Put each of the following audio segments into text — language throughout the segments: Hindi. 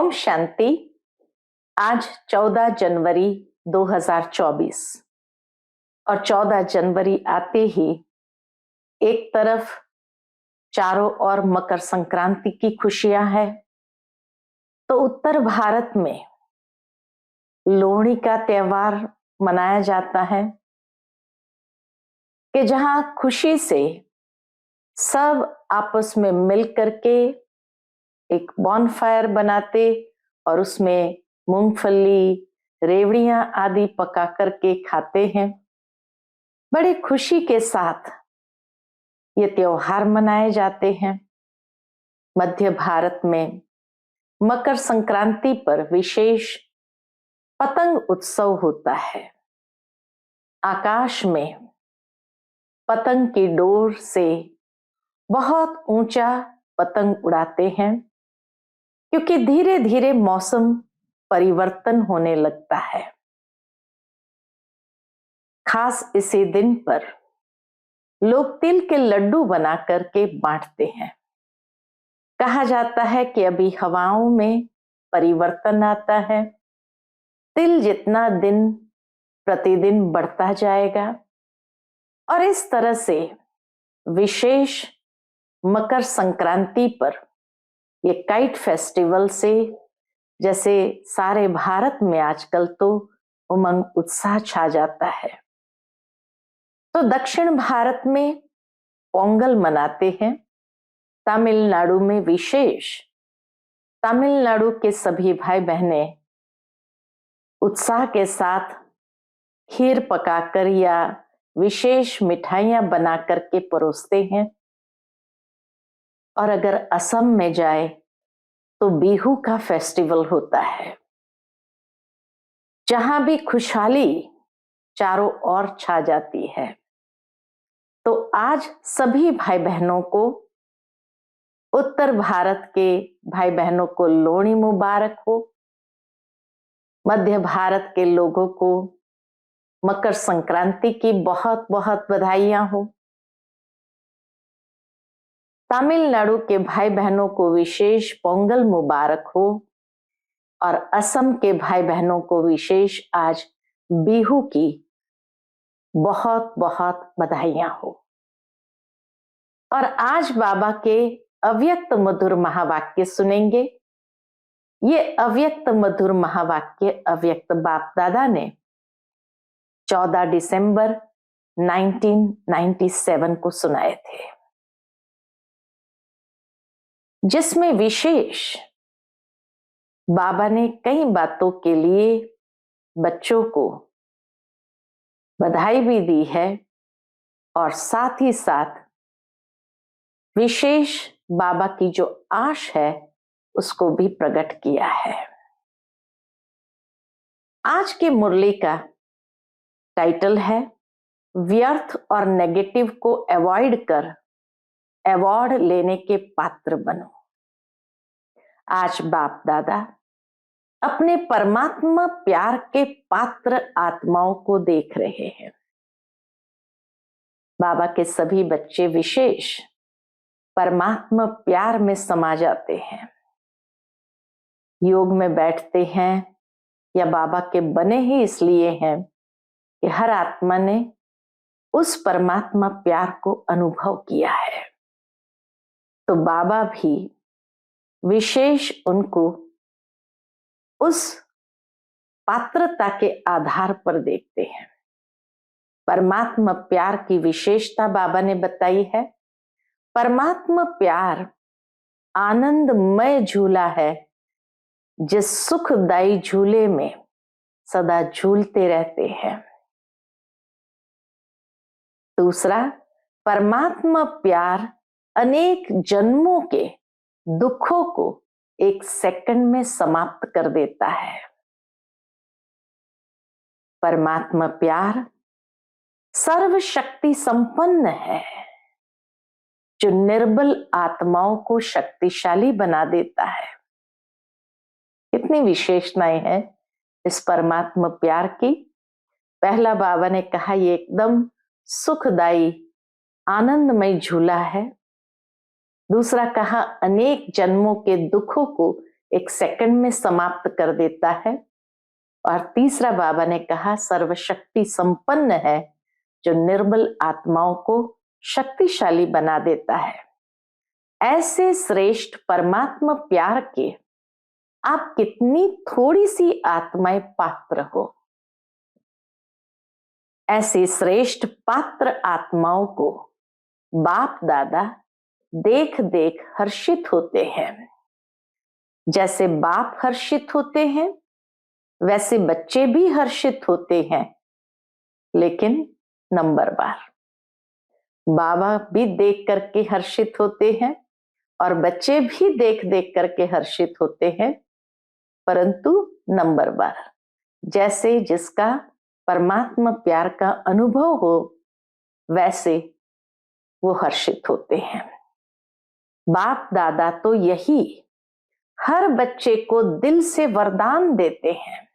ओम शांति। आज 14 जनवरी 2024 और 14 जनवरी आते ही एक तरफ चारों ओर मकर संक्रांति की खुशियां हैं, तो उत्तर भारत में लोहड़ी का त्योहार मनाया जाता है कि जहां खुशी से सब आपस में मिल करके एक बॉनफायर बनाते और उसमें मूंगफली, रेवड़ियां आदि पका करके खाते हैं। बड़ी खुशी के साथ ये त्योहार मनाए जाते हैं। मध्य भारत में मकर संक्रांति पर विशेष पतंग उत्सव होता है। आकाश में पतंग की डोर से बहुत ऊंचा पतंग उड़ाते हैं, क्योंकि धीरे धीरे मौसम परिवर्तन होने लगता है। खास इसी दिन पर लोग तिल के लड्डू बना करके बांटते हैं। कहा जाता है कि अभी हवाओं में परिवर्तन आता है, तिल जितना दिन प्रतिदिन बढ़ता जाएगा और इस तरह से विशेष मकर संक्रांति पर ये काइट फेस्टिवल से जैसे सारे भारत में आजकल तो उमंग उत्साह छा जाता है। तो दक्षिण भारत में पोंगल मनाते हैं। तमिलनाडु में विशेष तमिलनाडु के सभी भाई बहनें उत्साह के साथ खीर पकाकर या विशेष मिठाइयां बना करके परोसते हैं। और अगर असम में जाए तो बिहू का फेस्टिवल होता है, जहां भी खुशहाली चारों ओर छा जाती है। तो आज सभी भाई बहनों को, उत्तर भारत के भाई बहनों को लोहड़ी मुबारक हो। मध्य भारत के लोगों को मकर संक्रांति की बहुत बहुत बधाइयां हो। तमिलनाडु के भाई बहनों को विशेष पोंगल मुबारक हो और असम के भाई बहनों को विशेष आज बिहू की बहुत बहुत बधाइयां हो। और आज बाबा के अव्यक्त मधुर महावाक्य सुनेंगे। ये अव्यक्त मधुर महावाक्य अव्यक्त बाप दादा ने 14 दिसंबर 1997 को सुनाए थे, जिसमें विशेष बाबा ने कई बातों के लिए बच्चों को बधाई भी दी है और साथ ही साथ विशेष बाबा की जो आश है उसको भी प्रकट किया है। आज की मुरली का टाइटल है व्यर्थ और नेगेटिव को अवॉइड कर अवार्ड लेने के पात्र बनो। आज बाप दादा अपने परमात्मा प्यार के पात्र आत्माओं को देख रहे हैं। बाबा के सभी बच्चे विशेष परमात्मा प्यार में समा जाते हैं। योग में बैठते हैं या बाबा के बने ही इसलिए हैं कि हर आत्मा ने उस परमात्मा प्यार को अनुभव किया है। तो बाबा भी विशेष उनको उस पात्रता के आधार पर देखते हैं। परमात्मा प्यार की विशेषता बाबा ने बताई है। परमात्मा प्यार आनंदमय झूला है, जिस सुखदायी झूले में सदा झूलते रहते हैं। दूसरा, परमात्मा प्यार अनेक जन्मों के दुखों को एक सेकंड में समाप्त कर देता है। परमात्मा प्यार सर्वशक्ति संपन्न है, जो निर्बल आत्माओं को शक्तिशाली बना देता है। कितनी विशेषताएं हैं इस परमात्मा प्यार की। पहला बाबा ने कहा ये एकदम सुखदायी आनंदमय झूला है। दूसरा कहा अनेक जन्मों के दुखों को 1 सेकंड में समाप्त कर देता है। और तीसरा बाबा ने कहा सर्वशक्ति संपन्न है, जो निर्बल आत्माओं को शक्तिशाली बना देता है। ऐसे श्रेष्ठ परमात्मा प्यार के आप कितनी थोड़ी सी आत्माएं पात्र हो। ऐसी श्रेष्ठ पात्र आत्माओं को बाप दादा देख देख हर्षित होते हैं। जैसे बाप हर्षित होते हैं वैसे बच्चे भी हर्षित होते हैं, लेकिन नंबरवार। बाबा भी देख करके हर्षित होते हैं और बच्चे भी देख देख करके हर्षित होते हैं, परंतु नंबरवार। जैसे जिसका परमात्मा प्यार का अनुभव हो वैसे वो हर्षित होते हैं। बाप दादा तो यही हर बच्चे को दिल से वरदान देते हैं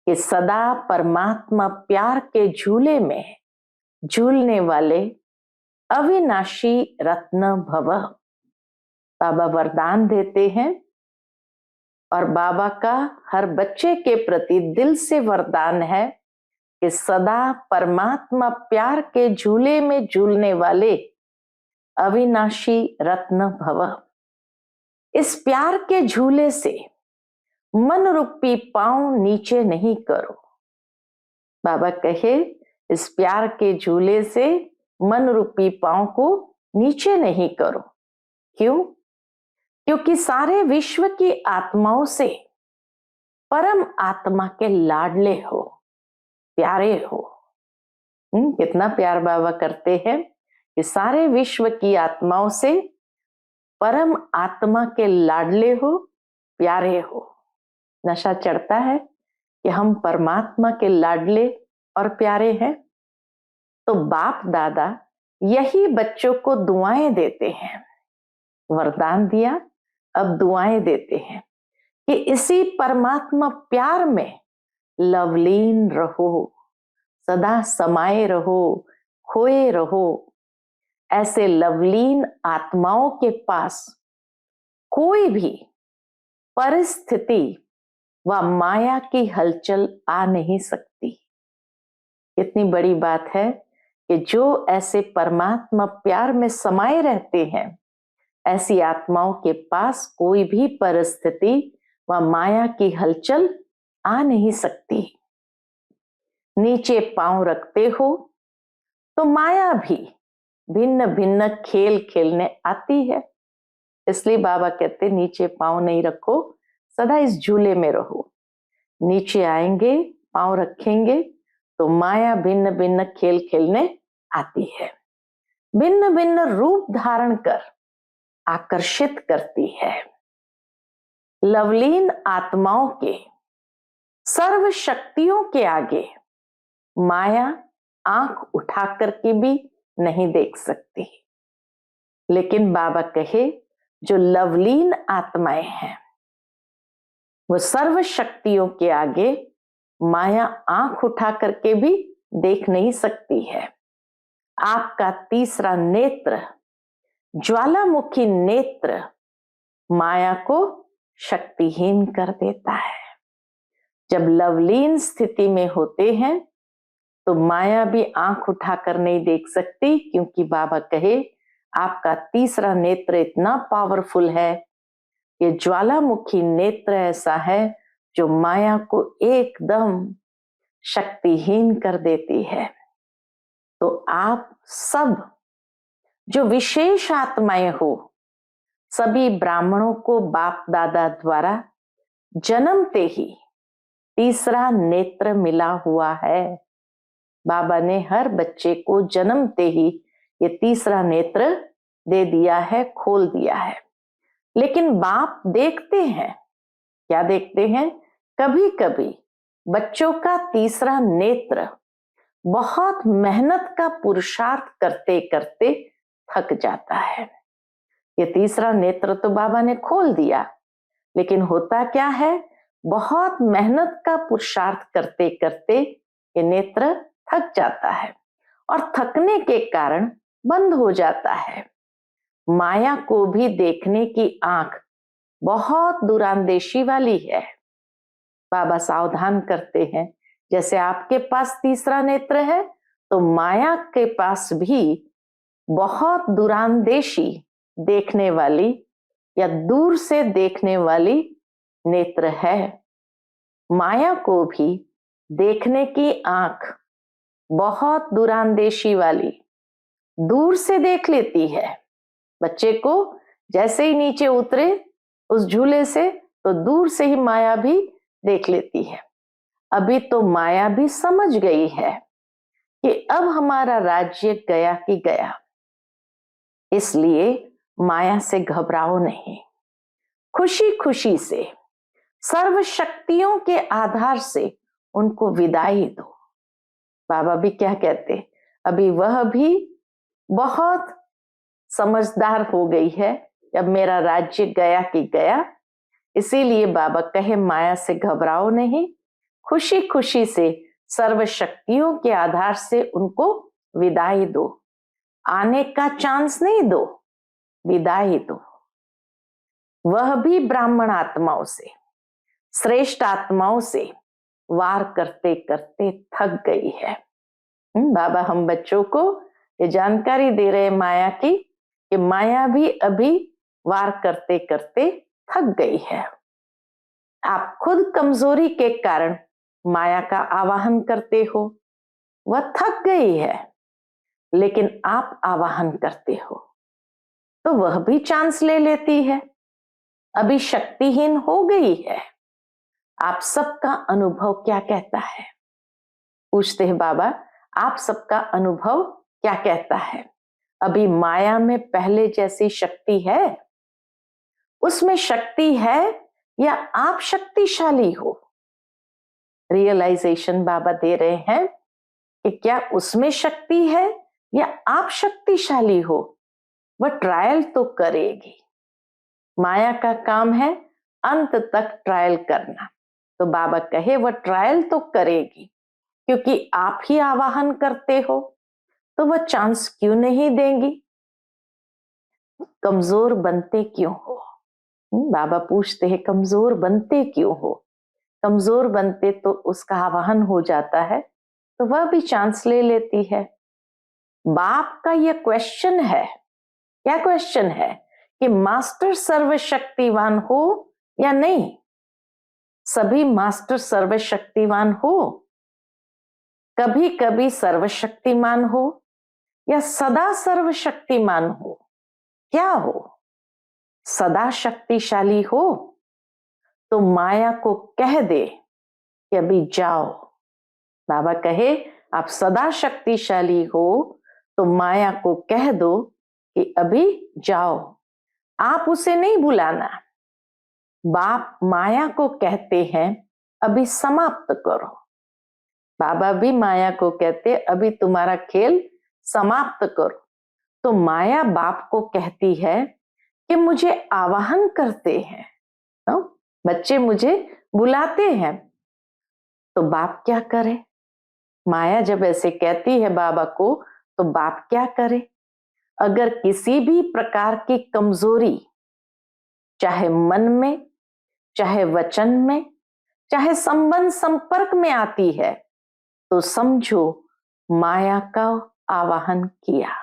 कि सदा परमात्मा प्यार के झूले में झूलने वाले अविनाशी रत्न भव। बाबा वरदान देते हैं और बाबा का हर बच्चे के प्रति दिल से वरदान है कि सदा परमात्मा प्यार के झूले में झूलने वाले अविनाशी रत्न भव। इस प्यार के झूले से मन रूपी पांव नीचे नहीं करो। बाबा कहे इस प्यार के झूले से मन रूपी पांव को नीचे नहीं करो। क्यों? क्योंकि सारे विश्व की आत्माओं से परम आत्मा के लाडले हो, प्यारे हो। कितना प्यार बाबा करते हैं कि सारे विश्व की आत्माओं से परम आत्मा के लाडले हो, प्यारे हो। नशा चढ़ता है कि हम परमात्मा के लाडले और प्यारे हैं। तो बाप दादा यही बच्चों को दुआएं देते हैं। वरदान दिया, अब दुआएं देते हैं कि इसी परमात्मा प्यार में लवलीन रहो, सदा समाये रहो, खोए रहो। ऐसे लवलीन आत्माओं के पास कोई भी परिस्थिति व माया की हलचल आ नहीं सकती। इतनी बड़ी बात है कि जो ऐसे परमात्मा प्यार में समाये रहते हैं, ऐसी आत्माओं के पास कोई भी परिस्थिति व माया की हलचल आ नहीं सकती। नीचे पांव रखते हो तो माया भी भिन्न भिन्न खेल खेलने आती है। इसलिए बाबा कहते नीचे पांव नहीं रखो, सदा इस झूले में रहो। नीचे आएंगे, पांव रखेंगे तो माया भिन्न भिन्न खेल खेलने आती है, भिन्न भिन्न रूप धारण कर आकर्षित करती है। लवलीन आत्माओं के सर्व शक्तियों के आगे माया आंख उठा करके भी नहीं देख सकती। लेकिन बाबा कहे जो लवलीन आत्माएं हैं वो सर्व शक्तियों के आगे माया आंख उठा करके भी देख नहीं सकती है। आपका तीसरा नेत्र, ज्वालामुखी नेत्र, माया को शक्तिहीन कर देता है। जब लवलीन स्थिति में होते हैं तो माया भी आंख उठाकर नहीं देख सकती, क्योंकि बाबा कहे आपका तीसरा नेत्र इतना पावरफुल है, ये ज्वालामुखी नेत्र ऐसा है जो माया को एकदम शक्तिहीन कर देती है। तो आप सब जो विशेष आत्माएं हो, सभी ब्राह्मणों को बाप दादा द्वारा जन्मते ही तीसरा नेत्र मिला हुआ है। बाबा ने हर बच्चे को जन्मते ही ये तीसरा नेत्र दे दिया है, खोल दिया है। लेकिन बाप देखते हैं, क्या देखते हैं? कभी कभी बच्चों का तीसरा नेत्र बहुत मेहनत का पुरुषार्थ करते करते थक जाता है। ये तीसरा नेत्र तो बाबा ने खोल दिया, लेकिन होता क्या है, बहुत मेहनत का पुरुषार्थ करते करते ये नेत्र थक जाता है और थकने के कारण बंद हो जाता है। माया को भी देखने की आंख बहुत दूरांदेशी वाली है। बाबा सावधान करते हैं, जैसे आपके पास तीसरा नेत्र है तो माया के पास भी बहुत दूरांदेशी देखने वाली या दूर से देखने वाली नेत्र है। माया को भी देखने की आंख बहुत दूरांदेशी वाली, दूर से देख लेती है। बच्चे को जैसे ही नीचे उतरे उस झूले से तो दूर से ही माया भी देख लेती है। अभी तो माया भी समझ गई है कि अब हमारा राज्य गया कि गया, इसलिए माया से घबराओ नहीं, खुशी खुशी से सर्व शक्तियों के आधार से उनको विदाई दो। बाबा भी क्या कहते, अभी वह भी बहुत समझदार हो गई है, अब मेरा राज्य गया कि गया, इसीलिए बाबा कहे माया से घबराओ नहीं, खुशी खुशी से सर्व शक्तियों के आधार से उनको विदाई दो, आने का चांस नहीं दो, विदाई दो। वह भी ब्राह्मण आत्माओं से, श्रेष्ठ आत्माओं से वार करते करते थक गई है। बाबा हम बच्चों को ये जानकारी दे रहे माया की कि माया भी अभी वार करते करते थक गई है। आप खुद कमजोरी के कारण माया का आवाहन करते हो, वह थक गई है, लेकिन आप आवाहन करते हो तो वह भी चांस ले लेती है, अभी शक्तिहीन हो गई है। आप सबका अनुभव क्या कहता है? पूछते हैं बाबा, आप सबका अनुभव क्या कहता है? अभी माया में पहले जैसी शक्ति है? उसमें शक्ति है या आप शक्तिशाली हो? रियलाइजेशन बाबा दे रहे हैं कि क्या उसमें शक्ति है या आप शक्तिशाली हो? वह ट्रायल तो करेगी। माया का काम है अंत तक ट्रायल करना, तो बाबा कहे वह ट्रायल तो करेगी, क्योंकि आप ही आवाहन करते हो तो वह चांस क्यों नहीं देंगी? कमजोर बनते क्यों हो? बाबा पूछते हैं कमजोर बनते क्यों हो? कमजोर बनते तो उसका आवाहन हो जाता है तो वह भी चांस ले लेती है। बाप का यह क्वेश्चन है, क्या क्वेश्चन है कि मास्टर सर्वशक्तिवान हो या नहीं? सभी मास्टर सर्वशक्तिवान हो? कभी कभी सर्वशक्तिमान हो या सदा सर्वशक्तिमान हो? क्या हो? सदा शक्तिशाली हो तो माया को कह दे कि अभी जाओ। बाबा कहे आप सदा शक्तिशाली हो तो माया को कह दो कि अभी जाओ, आप उसे नहीं बुलाना। बाप माया को कहते हैं अभी समाप्त करो। बाबा भी माया को कहते अभी तुम्हारा खेल समाप्त करो। तो माया बाप को कहती है कि मुझे आवाहन करते हैं, बच्चे मुझे बुलाते हैं, तो बाप क्या करे? माया जब ऐसे कहती है बाबा को तो बाप क्या करे? अगर किसी भी प्रकार की कमजोरी, चाहे मन में, चाहे वचन में, चाहे संबंध संपर्क में आती है, तो समझो माया का आवाहन किया।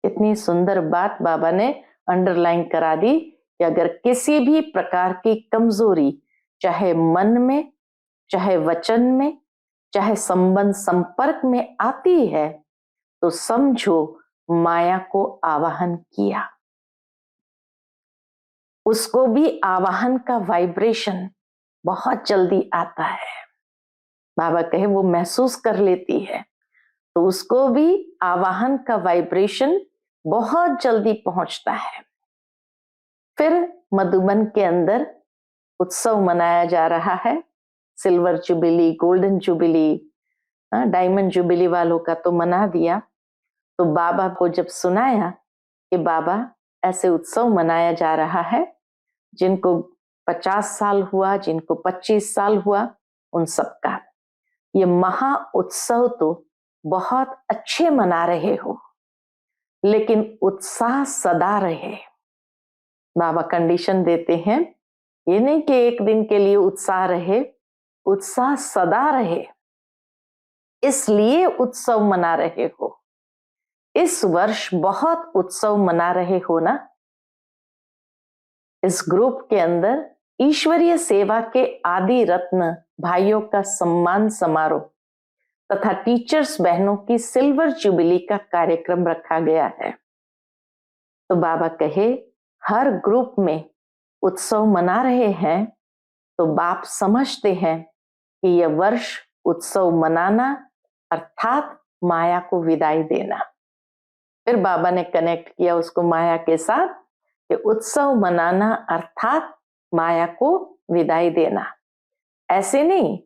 इतनी सुंदर बात बाबा ने अंडरलाइन करा दी कि अगर किसी भी प्रकार की कमजोरी, चाहे मन में, चाहे वचन में, चाहे संबंध संपर्क में आती है, तो समझो माया को आवाहन किया। उसको भी आवाहन का वाइब्रेशन बहुत जल्दी आता है। बाबा कहे वो महसूस कर लेती है, तो उसको भी आवाहन का वाइब्रेशन बहुत जल्दी पहुंचता है। फिर मधुबन के अंदर उत्सव मनाया जा रहा है, silver jubilee, golden jubilee, diamond jubilee वालों का तो मना दिया। तो बाबा को जब सुनाया कि बाबा ऐसे उत्सव मनाया जा रहा है, जिनको 50 साल हुआ, जिनको 25 साल हुआ, उन सबका ये महा उत्सव तो बहुत अच्छे मना रहे हो, लेकिन उत्साह सदा रहे। बाबा कंडीशन देते हैं, ये नहीं कि एक दिन के लिए उत्साह रहे, उत्साह सदा रहे, इसलिए उत्सव मना रहे हो। इस वर्ष बहुत उत्सव मना रहे हो ना। इस ग्रुप के अंदर ईश्वरीय सेवा के आदि रत्न भाइयों का सम्मान समारोह तथा टीचर्स बहनों की सिल्वर जुबिली का कार्यक्रम रखा गया है। तो बाबा कहे, हर ग्रुप में उत्सव मना रहे हैं तो बाप समझते हैं कि यह वर्ष उत्सव मनाना अर्थात माया को विदाई देना। फिर बाबा ने कनेक्ट किया उसको माया के साथ कि उत्सव मनाना अर्थात माया को विदाई देना। ऐसे नहीं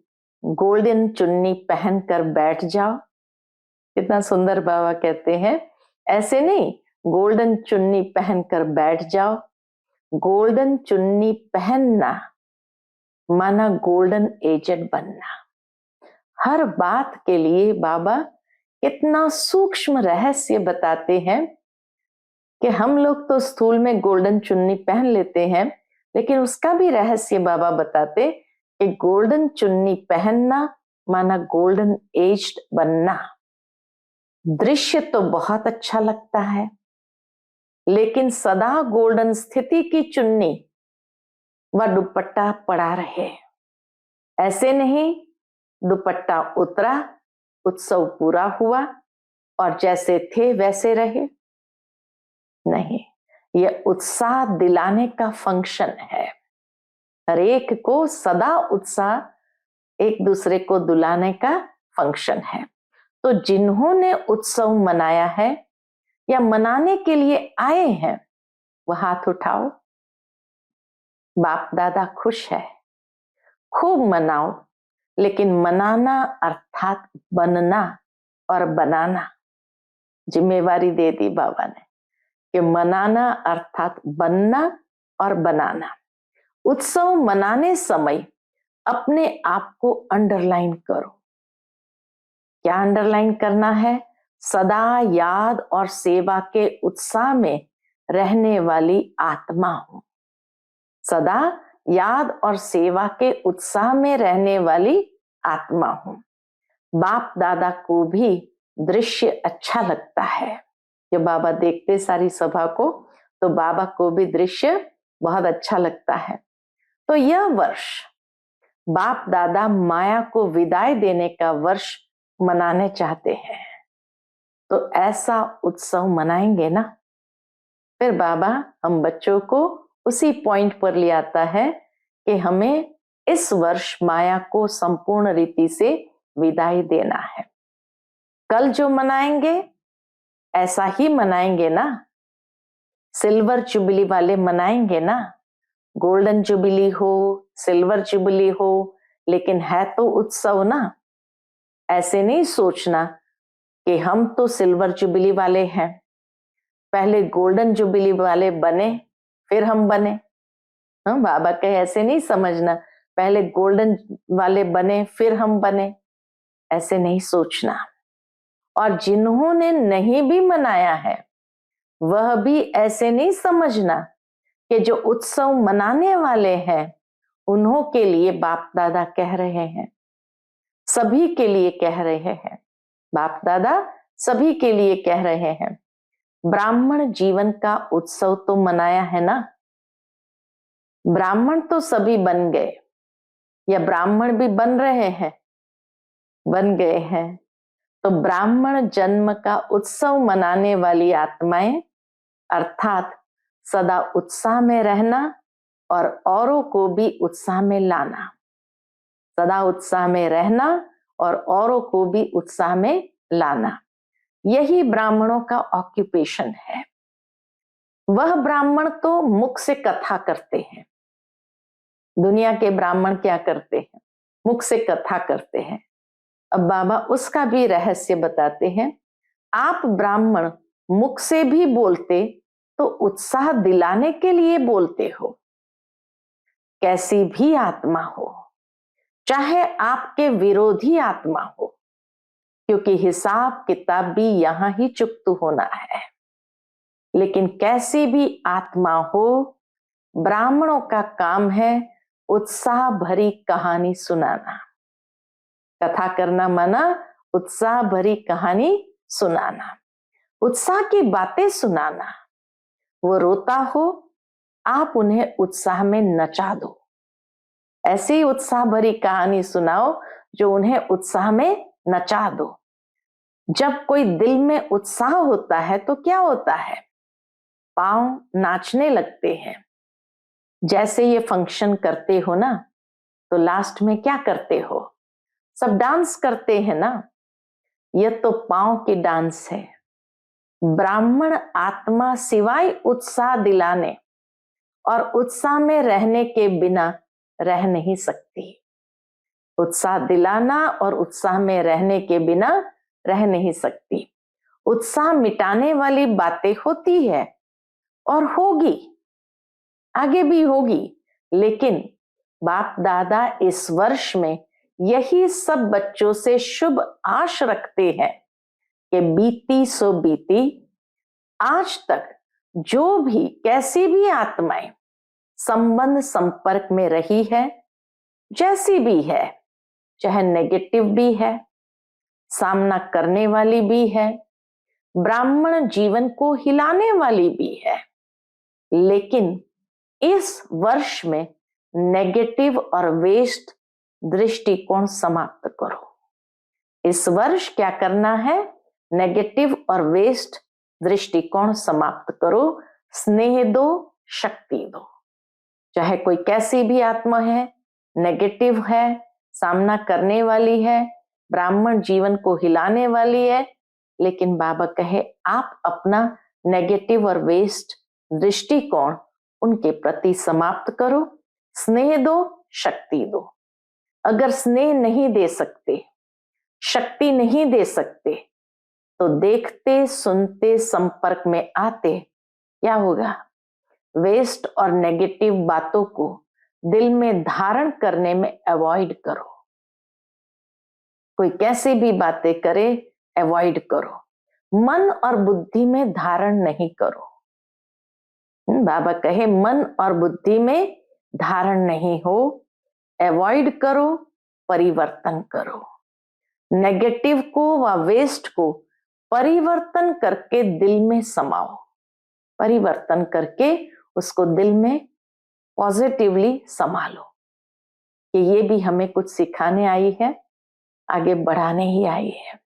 गोल्डन चुन्नी पहनकर बैठ जाओ, कितना सुंदर बाबा कहते हैं, ऐसे नहीं गोल्डन चुन्नी पहनकर बैठ जाओ। गोल्डन चुन्नी पहनना माना गोल्डन एजेंट बनना। हर बात के लिए बाबा कितना सूक्ष्म रहस्य बताते हैं कि हम लोग तो स्थूल में गोल्डन चुन्नी पहन लेते हैं, लेकिन उसका भी रहस्य बाबा बताते कि गोल्डन चुन्नी पहनना माना गोल्डन एज्ड बनना। दृश्य तो बहुत अच्छा लगता है, लेकिन सदा गोल्डन स्थिति की चुन्नी व दुपट्टा पड़ा रहे। ऐसे नहीं दुपट्टा उतरा, उत्सव पूरा हुआ और जैसे थे वैसे रहे। नहीं, यह उत्साह दिलाने का फंक्शन है। हर एक को सदा उत्साह एक दूसरे को दिलाने का फंक्शन है। तो जिन्होंने उत्सव मनाया है या मनाने के लिए आए हैं वह हाथ उठाओ। बाप दादा खुश है, खूब मनाओ, लेकिन मनाना अर्थात बनना और बनाना जिम्मेवारी दे दी बाबा ने कि मनाना अर्थात बनना और बनाना। उत्सव मनाने समय अपने आप को अंडरलाइन करो। क्या अंडरलाइन करना है? सदा याद और सेवा के उत्साह में रहने वाली आत्मा हूं। सदा याद और सेवा के उत्साह में रहने वाली आत्मा हूं। बाप दादा को भी दृश्य अच्छा लगता है। जब बाबा देखते सारी सभा को तो बाबा को भी दृश्य बहुत अच्छा लगता है। तो यह वर्ष बाप दादा माया को विदाई देने का वर्ष मनाने चाहते हैं, तो ऐसा उत्सव मनाएंगे ना। फिर बाबा हम बच्चों को उसी पॉइंट पर ले आता है कि हमें इस वर्ष माया को संपूर्ण रीति से विदाई देना है। कल जो मनाएंगे ऐसा ही मनाएंगे ना। सिल्वर जुबिली वाले मनाएंगे ना। गोल्डन जुबिली हो, सिल्वर जुबिली हो, लेकिन है तो उत्सव ना। ऐसे नहीं सोचना कि हम तो सिल्वर जुबिली वाले हैं, पहले गोल्डन जुबिली वाले बने फिर हम बने। हाँ, बाबा कहे ऐसे नहीं समझना, पहले गोल्डन वाले बने फिर हम बने, ऐसे नहीं सोचना। और जिन्होंने नहीं भी मनाया है वह भी ऐसे नहीं समझना कि जो उत्सव मनाने वाले हैं उन्हों के लिए बाप दादा कह रहे हैं, सभी के लिए कह रहे हैं। बाप दादा सभी के लिए कह रहे हैं। ब्राह्मण जीवन का उत्सव तो मनाया है ना। ब्राह्मण तो सभी बन गए या ब्राह्मण भी बन रहे हैं, बन गए हैं। तो ब्राह्मण जन्म का उत्सव मनाने वाली आत्माएं अर्थात सदा उत्साह में रहना और औरों को भी उत्साह में लाना। सदा उत्साह में रहना और औरों को भी उत्साह में लाना, यही ब्राह्मणों का ऑक्यूपेशन है। वह ब्राह्मण तो मुख से कथा करते हैं। दुनिया के ब्राह्मण क्या करते हैं? मुख से कथा करते हैं। अब बाबा उसका भी रहस्य बताते हैं। आप ब्राह्मण मुख से भी बोलते तो उत्साह दिलाने के लिए बोलते हो। कैसी भी आत्मा हो, चाहे आपके विरोधी आत्मा हो, क्योंकि हिसाब किताब भी यहां ही चुकता होना है। लेकिन कैसी भी आत्मा हो, ब्राह्मणों का काम है उत्साह भरी कहानी सुनाना। कथा करना माना उत्साह भरी कहानी सुनाना, उत्साह की बातें सुनाना। वो रोता हो, आप उन्हें उत्साह में नचा दो। ऐसी ही उत्साह भरी कहानी सुनाओ जो उन्हें उत्साह में नचा दो। जब कोई दिल में उत्साह होता है तो क्या होता है, पांव नाचने लगते हैं। जैसे ये फंक्शन करते हो ना, तो लास्ट में क्या करते हो, सब डांस करते हैं ना। यह तो पांव की डांस है। ब्राह्मण आत्मा सिवाय उत्साह दिलाने और उत्साह में रहने के बिना रह नहीं सकती। उत्साह दिलाना और उत्साह में रहने के बिना रह नहीं सकती। उत्साह मिटाने वाली बातें होती है और होगी, आगे भी होगी, लेकिन बाप दादा इस वर्ष में यही सब बच्चों से शुभ आश रखते हैं कि बीती सो बीती। आज तक जो भी कैसी भी आत्माएं संबंध संपर्क में रही है, जैसी भी है, चाहे नेगेटिव भी है, सामना करने वाली भी है, ब्राह्मण जीवन को हिलाने वाली भी है, लेकिन इस वर्ष में नेगेटिव और वेस्ट दृष्टिकोण समाप्त करो। इस वर्ष क्या करना है, नेगेटिव और वेस्ट दृष्टिकोण समाप्त करो। स्नेह दो, शक्ति दो। चाहे कोई कैसी भी आत्मा है, नेगेटिव है, सामना करने वाली है, ब्राह्मण जीवन को हिलाने वाली है, लेकिन बाबा कहे आप अपना नेगेटिव और वेस्ट दृष्टिकोण उनके प्रति समाप्त करो। स्नेह दो, शक्ति दो। अगर स्नेह नहीं दे सकते, शक्ति नहीं दे सकते, तो देखते सुनते संपर्क में आते क्या होगा, वेस्ट और नेगेटिव बातों को दिल में धारण करने में अवॉइड करो। कोई कैसे भी बातें करे, अवॉइड करो। मन और बुद्धि में धारण नहीं करो। बाबा कहे मन और बुद्धि में धारण नहीं हो, अवॉइड करो, परिवर्तन करो। नेगेटिव को व वेस्ट को परिवर्तन करके दिल में समाओ, परिवर्तन करके उसको दिल में पॉजिटिवली संभालो कि ये भी हमें कुछ सिखाने आई है, आगे बढ़ाने ही आई है।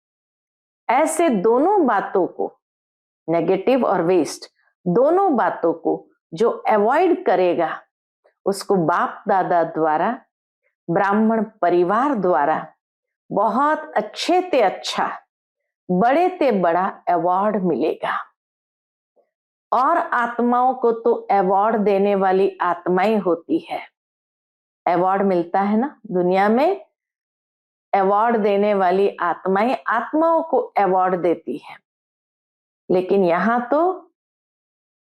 ऐसे दोनों बातों को, नेगेटिव और वेस्ट, दोनों बातों को जो अवॉइड करेगा, उसको बाप दादा द्वारा, ब्राह्मण परिवार द्वारा बहुत अच्छे ते अच्छा, बड़े ते बड़ा अवार्ड मिलेगा। और आत्माओं को तो अवार्ड देने वाली आत्माएं होती है। अवार्ड मिलता है ना दुनिया में, अवार्ड देने वाली आत्माएं आत्माओं को अवार्ड देती है, लेकिन यहां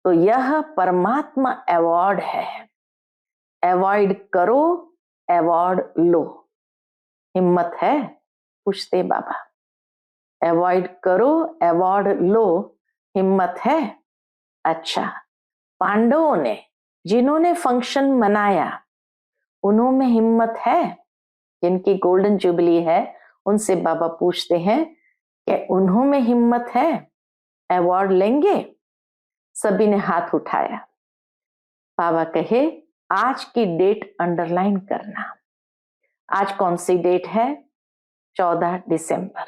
तो यह परमात्मा अवार्ड है। अवॉइड करो, अवार्ड लो। हिम्मत है, पूछते बाबा। अवॉइड करो, अवार्ड लो, हिम्मत है। अच्छा, पांडवों ने, जिन्होंने फंक्शन मनाया, उन्होंने हिम्मत है। जिनकी गोल्डन जुबली है, उनसे बाबा पूछते हैं कि उन्होंने हिम्मत है, अवार्ड लेंगे? सभी ने हाथ उठाया। बाबा कहे आज की डेट अंडरलाइन करना। आज कौन सी डेट है? 14 दिसंबर।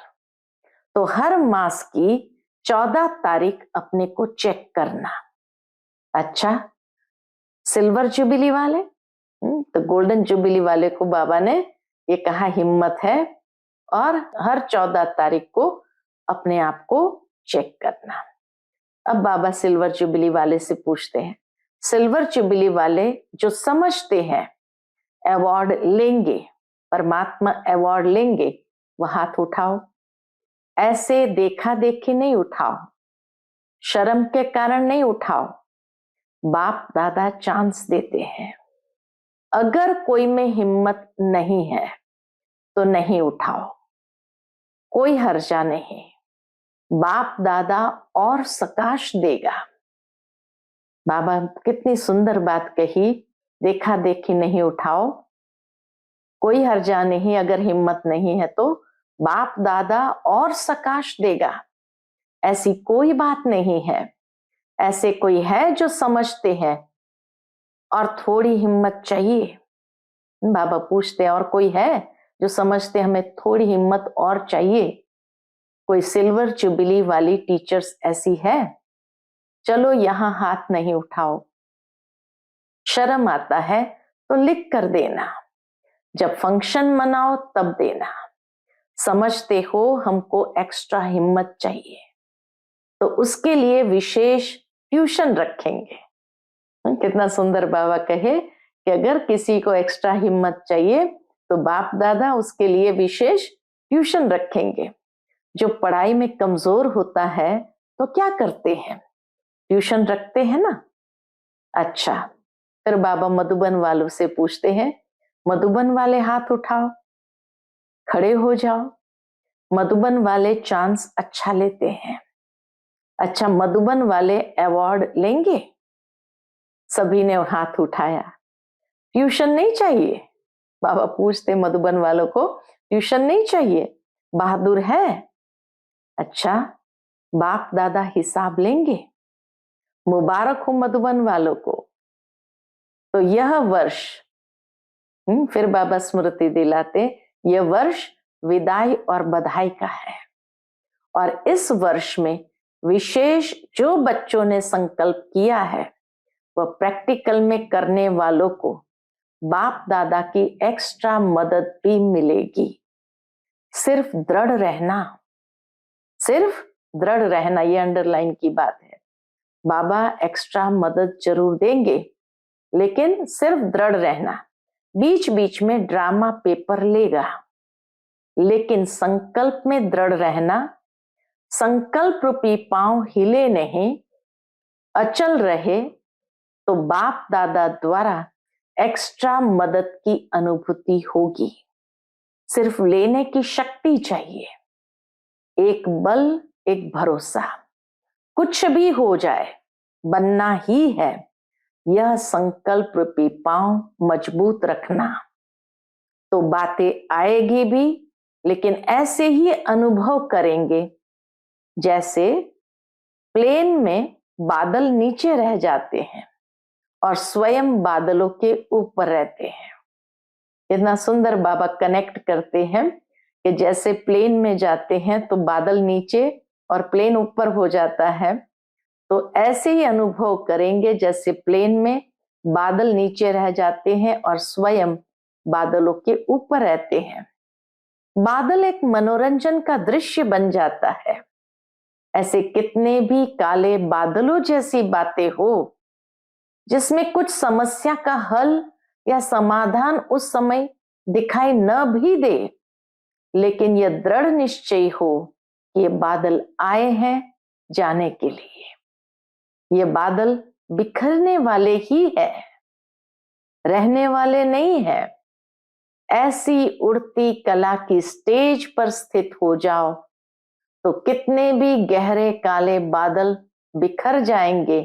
तो हर मास की 14 तारीख अपने को चेक करना। अच्छा, सिल्वर जुबिली वाले, तो गोल्डन जुबिली वाले को बाबा ने ये कहा हिम्मत है, और हर 14 तारीख को अपने आप को चेक करना। अब बाबा सिल्वर जुबिली वाले से पूछते हैं, सिल्वर जुबिली वाले जो समझते हैं अवार्ड लेंगे, परमात्मा अवार्ड लेंगे, वह हाथ उठाओ। ऐसे देखा देखी नहीं उठाओ, शर्म के कारण नहीं उठाओ। बाप दादा चांस देते हैं। अगर कोई में हिम्मत नहीं है तो नहीं उठाओ, कोई हर्जा नहीं। बाप दादा और सकाश देगा। बाबा कितनी सुंदर बात कही, देखा देखी नहीं उठाओ, कोई हर्जा नहीं, अगर हिम्मत नहीं है तो बाप दादा और सकाश देगा। ऐसी कोई बात नहीं है। ऐसे कोई है जो समझते हैं और थोड़ी हिम्मत चाहिए। बाबा पूछते हैं और कोई है जो समझते हमें थोड़ी हिम्मत और चाहिए? कोई सिल्वर जुबिली वाली टीचर्स ऐसी है? चलो यहां हाथ नहीं उठाओ। शर्म आता है तो लिख कर देना, जब फंक्शन मनाओ तब देना। समझते हो हमको एक्स्ट्रा हिम्मत चाहिए तो उसके लिए विशेष ट्यूशन रखेंगे। कितना सुंदर बाबा कहे कि अगर किसी को एक्स्ट्रा हिम्मत चाहिए तो बाप दादा उसके लिए विशेष ट्यूशन रखेंगे। जो पढ़ाई में कमजोर होता है तो क्या करते हैं? ट्यूशन रखते हैं ना। अच्छा, फिर बाबा मधुबन वालों से पूछते हैं, मधुबन वाले हाथ उठाओ, खड़े हो जाओ। मधुबन वाले चांस अच्छा लेते हैं। अच्छा, मधुबन वाले अवार्ड लेंगे? सभी ने हाथ उठाया। ट्यूशन नहीं चाहिए? बाबा पूछते मधुबन वालों को, ट्यूशन नहीं चाहिए? बहादुर है? अच्छा, बाप दादा हिसाब लेंगे। मुबारक हो मधुबन वालों को। तो यह वर्ष, फिर बाबा स्मृति दिलाते, यह वर्ष विदाई और बधाई का है। और इस वर्ष में विशेष जो बच्चों ने संकल्प किया है वह प्रैक्टिकल में करने वालों को बाप दादा की एक्स्ट्रा मदद भी मिलेगी। सिर्फ दृढ़ रहना, सिर्फ दृढ़ रहना, ये अंडरलाइन की बात है। बाबा एक्स्ट्रा मदद जरूर देंगे, लेकिन सिर्फ दृढ़ रहना। बीच बीच में ड्रामा पेपर लेगा, लेकिन संकल्प में दृढ़ रहना। संकल्प रूपी पांव हिले नहीं, अचल रहे तो बाप दादा द्वारा एक्स्ट्रा मदद की अनुभूति होगी। सिर्फ लेने की शक्ति चाहिए, एक बल, एक भरोसा। कुछ भी हो जाए बनना ही है, यह संकल्प रूपी पांव मजबूत रखना। तो बातें आएगी भी, लेकिन ऐसे ही अनुभव करेंगे जैसे प्लेन में बादल नीचे रह जाते हैं और स्वयं बादलों के ऊपर रहते हैं। इतना सुंदर बाबा कनेक्ट करते हैं कि जैसे प्लेन में जाते हैं तो बादल नीचे और प्लेन ऊपर हो जाता है, तो ऐसे ही अनुभव करेंगे जैसे प्लेन में बादल नीचे रह जाते हैं और स्वयं बादलों के ऊपर रहते हैं। बादल एक मनोरंजन का दृश्य बन जाता है। ऐसे कितने भी काले बादलों जैसी बातें हो जिसमें कुछ समस्या का हल या समाधान उस समय दिखाई न भी दे, लेकिन यह दृढ़ निश्चय हो कि ये बादल आए हैं जाने के लिए। ये बादल बिखरने वाले ही है, रहने वाले नहीं है। ऐसी उड़ती कला की स्टेज पर स्थित हो जाओ तो कितने भी गहरे काले बादल बिखर जाएंगे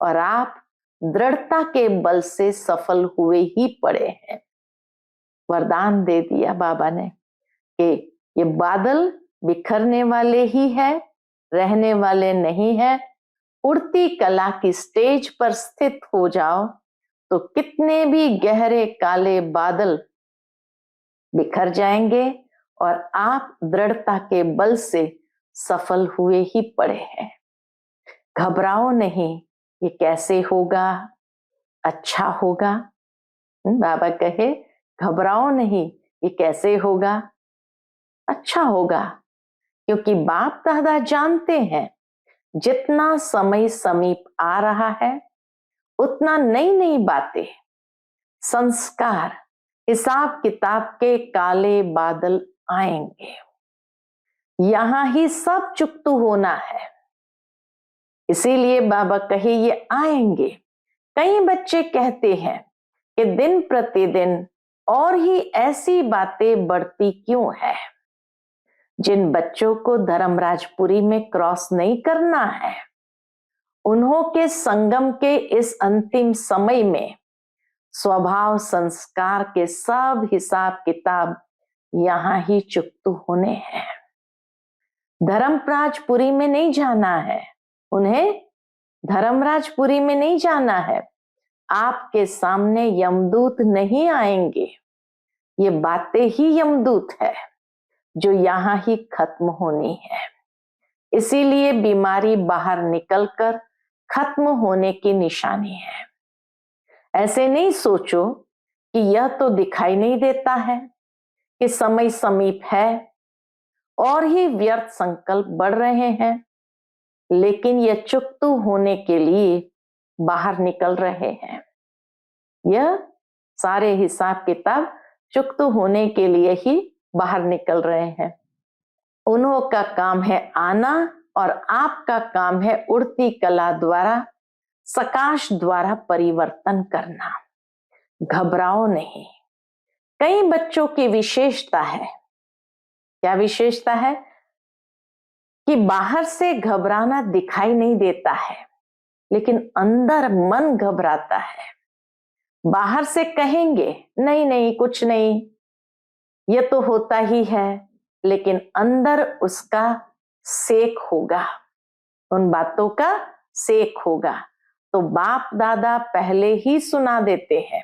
और आप दृढ़ता के बल से सफल हुए ही पड़े हैं। वरदान दे दिया बाबा ने कि ये बादल बिखरने वाले ही है, रहने वाले नहीं है। उड़ती कला की स्टेज पर स्थित हो जाओ तो कितने भी गहरे काले बादल बिखर जाएंगे और आप दृढ़ता के बल से सफल हुए ही पड़े हैं। घबराओ नहीं, ये कैसे होगा, अच्छा होगा। बाबा कहे घबराओ नहीं, ये कैसे होगा, अच्छा होगा। क्योंकि बाप दादा जानते हैं जितना समय समीप आ रहा है उतना नई नई बातें, संस्कार, हिसाब किताब के काले बादल आएंगे। यहां ही सब चुकतू होना है। इसीलिए बाबा कहे ये आएंगे। कई बच्चे कहते हैं कि दिन प्रतिदिन और ही ऐसी बातें बढ़ती क्यों है। जिन बच्चों को धर्मराजपुरी में क्रॉस नहीं करना है उन्हों के संगम के इस अंतिम समय में स्वभाव संस्कार के सब हिसाब किताब यहां ही चुकतू होने हैं। धर्मराजपुरी में नहीं जाना है, उन्हें धर्मराजपुरी में नहीं जाना है। आपके सामने यमदूत नहीं आएंगे, ये बातें ही यमदूत है जो यहां ही खत्म होनी है। इसीलिए बीमारी बाहर निकलकर खत्म होने की निशानी है। ऐसे नहीं सोचो कि यह तो दिखाई नहीं देता है कि समय समीप है और ही व्यर्थ संकल्प बढ़ रहे हैं, लेकिन यह चुकतू होने के लिए बाहर निकल रहे हैं। यह सारे हिसाब किताब चुकतू होने के लिए ही बाहर निकल रहे हैं। उन्हों का काम है आना और आपका काम है उड़ती कला द्वारा, सकाश द्वारा परिवर्तन करना। घबराओ नहीं। कई बच्चों की विशेषता है, क्या विशेषता है कि बाहर से घबराना दिखाई नहीं देता है, लेकिन अंदर मन घबराता है। बाहर से कहेंगे नहीं नहीं कुछ नहीं, ये तो होता ही है, लेकिन अंदर उसका सेक होगा, उन बातों का सेक होगा। तो बाप दादा पहले ही सुना देते हैं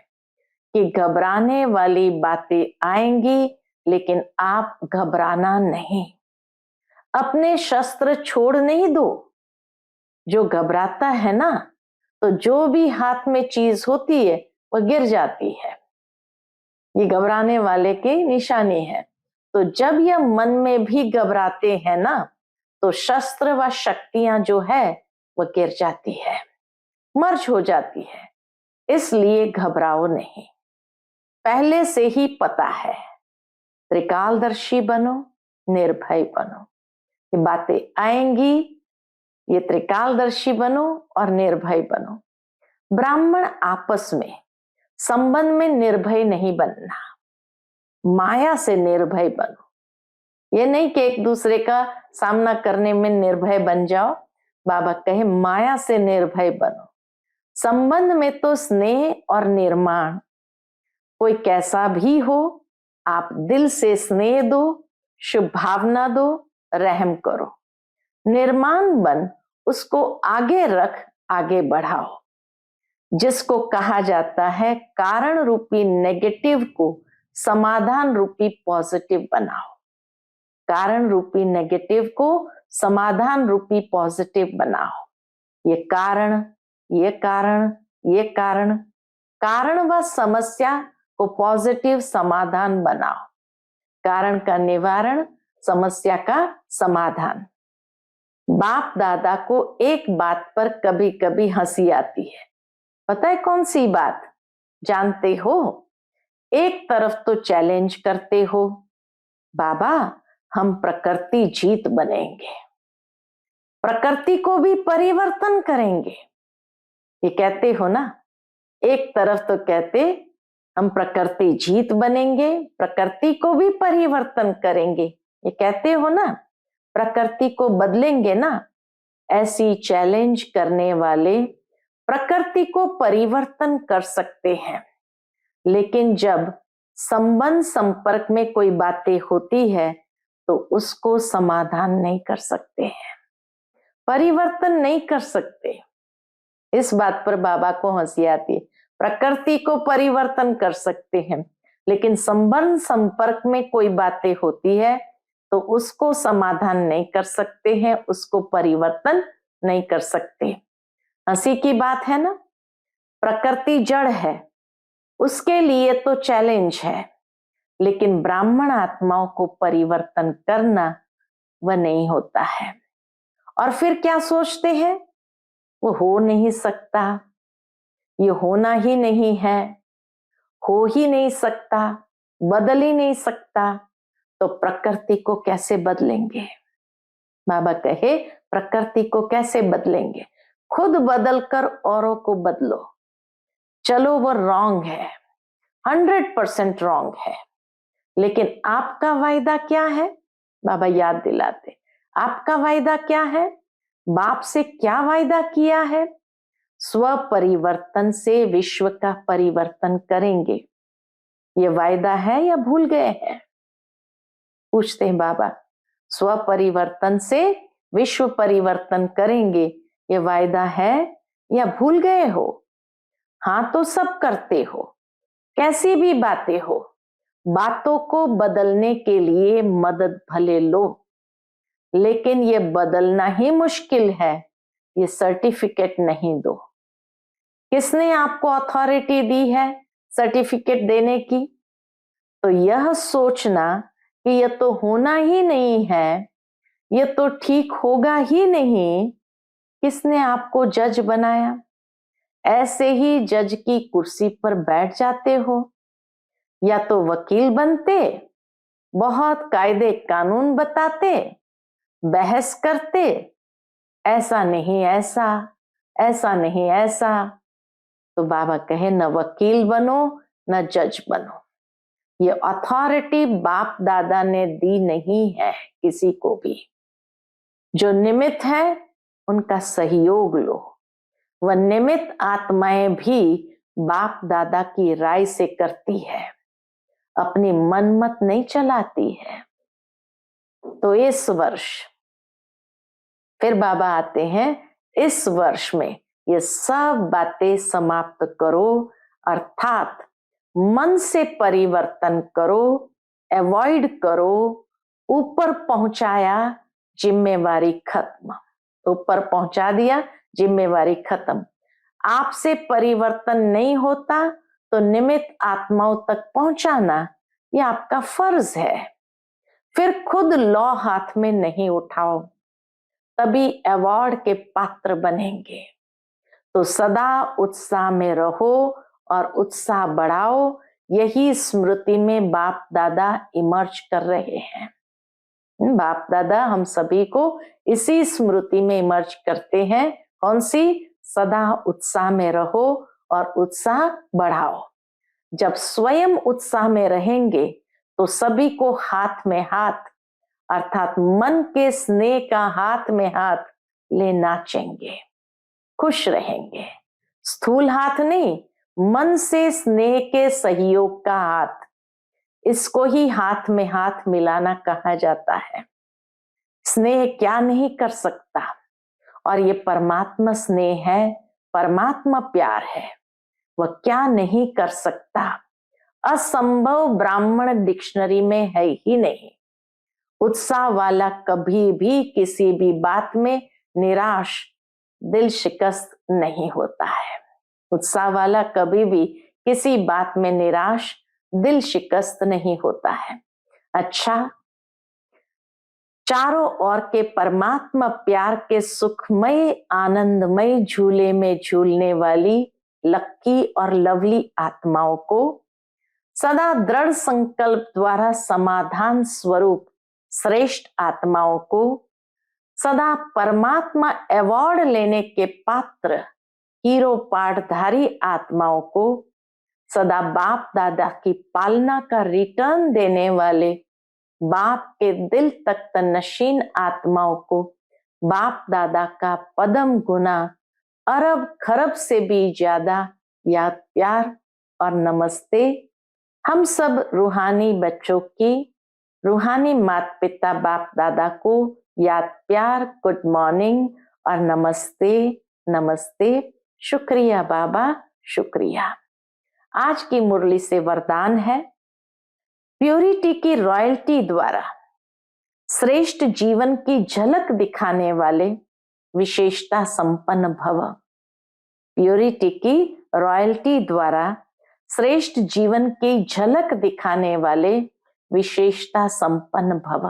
कि घबराने वाली बातें आएंगी, लेकिन आप घबराना नहीं। अपने शस्त्र छोड़ नहीं दो। जो घबराता है ना, तो जो भी हाथ में चीज होती है वह गिर जाती है। ये घबराने वाले की निशानी है। तो जब यह मन में भी घबराते हैं ना, तो शस्त्र व शक्तियां जो है वह गिर जाती है, मर्ज हो जाती है। इसलिए घबराओ नहीं। पहले से ही पता है, त्रिकालदर्शी बनो, निर्भय बनो। ये बातें आएंगी, ये त्रिकालदर्शी बनो और निर्भय बनो। ब्राह्मण आपस में संबंध में निर्भय नहीं बनना, माया से निर्भय बनो। ये नहीं कि एक दूसरे का सामना करने में निर्भय बन जाओ। बाबा कहे माया से निर्भय बनो। संबंध में तो स्नेह और निर्माण, कोई कैसा भी हो, आप दिल से स्नेह दो, शुभ भावना दो, रहम करो। निर्माण बन उसको आगे रख, आगे बढ़ाओ। जिसको कहा जाता है कारण रूपी नेगेटिव को समाधान रूपी पॉजिटिव बनाओ। कारण रूपी नेगेटिव को समाधान रूपी पॉजिटिव बनाओ। ये कारण, ये कारण, ये कारण, कारण व समस्या को पॉजिटिव समाधान बनाओ। कारण का निवारण, समस्या का समाधान। बाप दादा को एक बात पर कभी कभी हंसी आती है, पता है कौन सी बात? जानते हो, एक तरफ तो चैलेंज करते हो, बाबा हम प्रकृति जीत बनेंगे, प्रकृति को भी परिवर्तन करेंगे, ये कहते हो ना। एक तरफ तो कहते हम प्रकृति जीत बनेंगे, प्रकृति को भी परिवर्तन करेंगे, ये कहते हो ना, प्रकृति को बदलेंगे ना। ऐसी चैलेंज करने वाले प्रकृति को परिवर्तन कर सकते हैं, लेकिन जब संबंध संपर्क में कोई बातें होती है तो उसको समाधान नहीं कर सकते हैं, परिवर्तन नहीं कर सकते। इस बात पर बाबा को हंसी आती है। प्रकृति को परिवर्तन कर सकते हैं, लेकिन संबंध संपर्क में कोई बातें होती है तो उसको समाधान नहीं कर सकते हैं, उसको परिवर्तन नहीं कर सकते। हंसी की बात है ना। प्रकृति जड़ है, उसके लिए तो चैलेंज है, लेकिन ब्राह्मण आत्माओं को परिवर्तन करना वह नहीं होता है। और फिर क्या सोचते हैं, वो हो नहीं सकता, ये होना ही नहीं है, हो ही नहीं सकता, बदल ही नहीं सकता, तो प्रकृति को कैसे बदलेंगे? बाबा कहे प्रकृति को कैसे बदलेंगे? खुद बदलकर औरों को बदलो। चलो वो रॉन्ग है, 100% रॉन्ग है, लेकिन आपका वायदा क्या है? बाबा याद दिलाते, आपका वायदा क्या है? बाप से क्या वायदा किया है? स्व परिवर्तन से विश्व का परिवर्तन करेंगे। ये वायदा है या भूल गए हैं? पूछते हैं बाबा। स्व परिवर्तन से विश्व परिवर्तन करेंगे, ये वायदा है या भूल गए हो? हाँ तो सब करते हो, कैसी भी बातें हो, बातों को बदलने के लिए मदद भले लो, लेकिन ये बदलना ही मुश्किल है, ये सर्टिफिकेट नहीं दो। किसने आपको अथॉरिटी दी है सर्टिफिकेट देने की? तो यह सोचना कि यह तो होना ही नहीं है, यह तो ठीक होगा ही नहीं, किसने आपको जज बनाया? ऐसे ही जज की कुर्सी पर बैठ जाते हो। या तो वकील बनते, बहुत कायदे कानून बताते, बहस करते, ऐसा नहीं ऐसा, ऐसा नहीं ऐसा। तो बाबा कहे न वकील बनो न जज बनो। ये अथॉरिटी बाप दादा ने दी नहीं है किसी को भी। जो निमित्त है उनका सहयोग लो। वह निमित्त आत्माएं भी बाप दादा की राय से करती है, अपनी मनमत नहीं चलाती है। तो इस वर्ष फिर बाबा आते हैं, इस वर्ष में ये सब बातें समाप्त करो, अर्थात मन से परिवर्तन करो, अवॉइड करो। ऊपर पहुंचाया, जिम्मेवारी खत्म। ऊपर पहुंचा दिया, जिम्मेवारी खत्म। आपसे परिवर्तन नहीं होता तो निमित्त आत्माओं तक पहुंचाना यह आपका फर्ज है। फिर खुद लौ हाथ में नहीं उठाओ, तभी अवार्ड के पात्र बनेंगे। तो सदा उत्साह में रहो और उत्साह बढ़ाओ। यही स्मृति में बाप दादा इमर्ज कर रहे हैं। बाप दादा हम सभी को इसी स्मृति में इमर्ज करते हैं। कौन सी? सदा उत्साह में रहो और उत्साह बढ़ाओ। जब स्वयं उत्साह में रहेंगे तो सभी को हाथ में हाथ, अर्थात मन के स्नेह का हाथ में हाथ ले नाचेंगे, खुश रहेंगे। स्थूल हाथ नहीं, मन से स्नेह के सहयोग का हाथ, इसको ही हाथ में हाथ मिलाना कहा जाता है। स्नेह क्या नहीं कर सकता, और ये परमात्मा स्नेह है, परमात्मा प्यार है, वह क्या नहीं कर सकता। असंभव ब्राह्मण डिक्शनरी में है ही नहीं। उत्साह वाला कभी भी किसी भी बात में निराश, दिल शिकस्त नहीं होता है। उत्साह वाला कभी भी किसी बात में निराश, दिल शिकस्त नहीं होता है। अच्छा, चारों ओर के परमात्मा प्यार के सुखमय आनंदमय झूले में झूलने वाली लक्की और लवली आत्माओं को सदा दृढ़ संकल्प द्वारा समाधान स्वरूप श्रेष्ठ आत्माओं को सदा परमात्मा अवार्ड लेने के पात्र हीरो पाठधारी आत्माओं को सदा बाप दादा की पालना का रिटर्न देने वाले बाप के दिल तक नशीन आत्माओं को बाप दादा का पदम गुना अरब खरब से भी ज्यादा याद प्यार और नमस्ते। हम सब रूहानी बच्चों की, रूहानी माता पिता बाप दादा को याद प्यार, गुड मॉर्निंग और नमस्ते नमस्ते। शुक्रिया बाबा, शुक्रिया। आज की मुरली से वरदान है, प्योरिटी की रॉयल्टी द्वारा श्रेष्ठ जीवन की झलक दिखाने वाले विशेषता संपन्न भव। प्योरिटी की रॉयल्टी द्वारा श्रेष्ठ जीवन की झलक दिखाने वाले विशेषता संपन्न भव।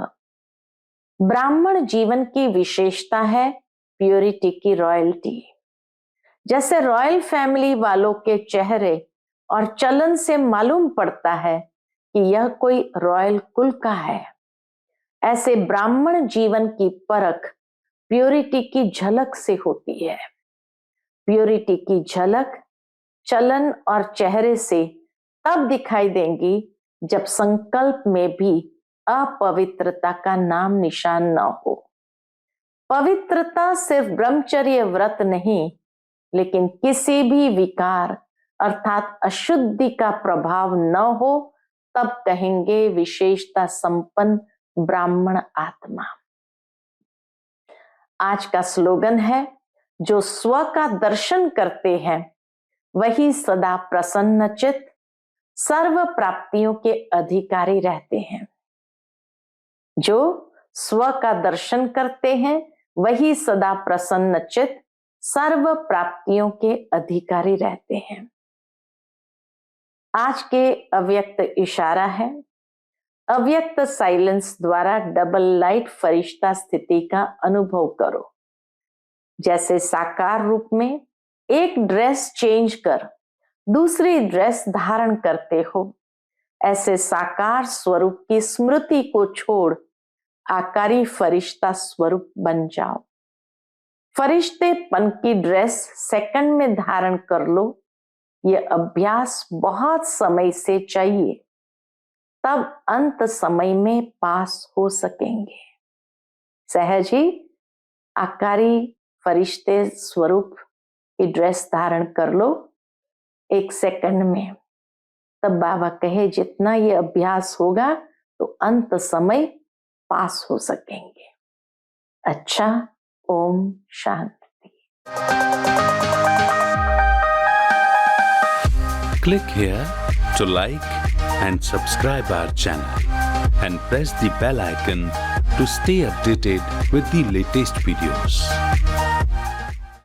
ब्राह्मण जीवन की विशेषता है प्योरिटी की रॉयल्टी। जैसे रॉयल फैमिली वालों के चेहरे और चलन से मालूम पड़ता है कि यह कोई रॉयल कुल का है, ऐसे ब्राह्मण जीवन की परख प्योरिटी की झलक से होती है। प्योरिटी की झलक चलन और चेहरे से तब दिखाई देंगी जब संकल्प में भी अपवित्रता का नाम निशान न हो। पवित्रता सिर्फ ब्रह्मचर्य व्रत नहीं, लेकिन किसी भी विकार अर्थात अशुद्धि का प्रभाव न हो तब कहेंगे विशेषता संपन्न ब्राह्मण आत्मा। आज का स्लोगन है, जो स्व का दर्शन करते हैं वही सदा प्रसन्नचित्त सर्व प्राप्तियों के अधिकारी रहते हैं। जो स्व का दर्शन करते हैं वही सदा प्रसन्नचित्त सर्व प्राप्तियों के अधिकारी रहते हैं। आज के अव्यक्त इशारा है, अव्यक्त साइलेंस द्वारा डबल लाइट फरिश्ता स्थिति का अनुभव करो। जैसे साकार रूप में एक ड्रेस चेंज कर दूसरी ड्रेस धारण करते हो, ऐसे साकार स्वरूप की स्मृति को छोड़ आकारी फरिश्ता स्वरूप बन जाओ। फरिश्तेपन की ड्रेस सेकंड में धारण कर लो। यह अभ्यास बहुत समय से चाहिए, तब अंत समय में पास हो सकेंगे। सहज ही आकारी फरिश्ते स्वरूप की ड्रेस धारण कर लो एक सेकंड में। तब बाबा कहे जितना ये अभ्यास होगा तो अंत समय पास हो सकेंगे। अच्छा, Om Shanti. Click here to like and subscribe our channel and press the bell icon to stay updated with the latest videos.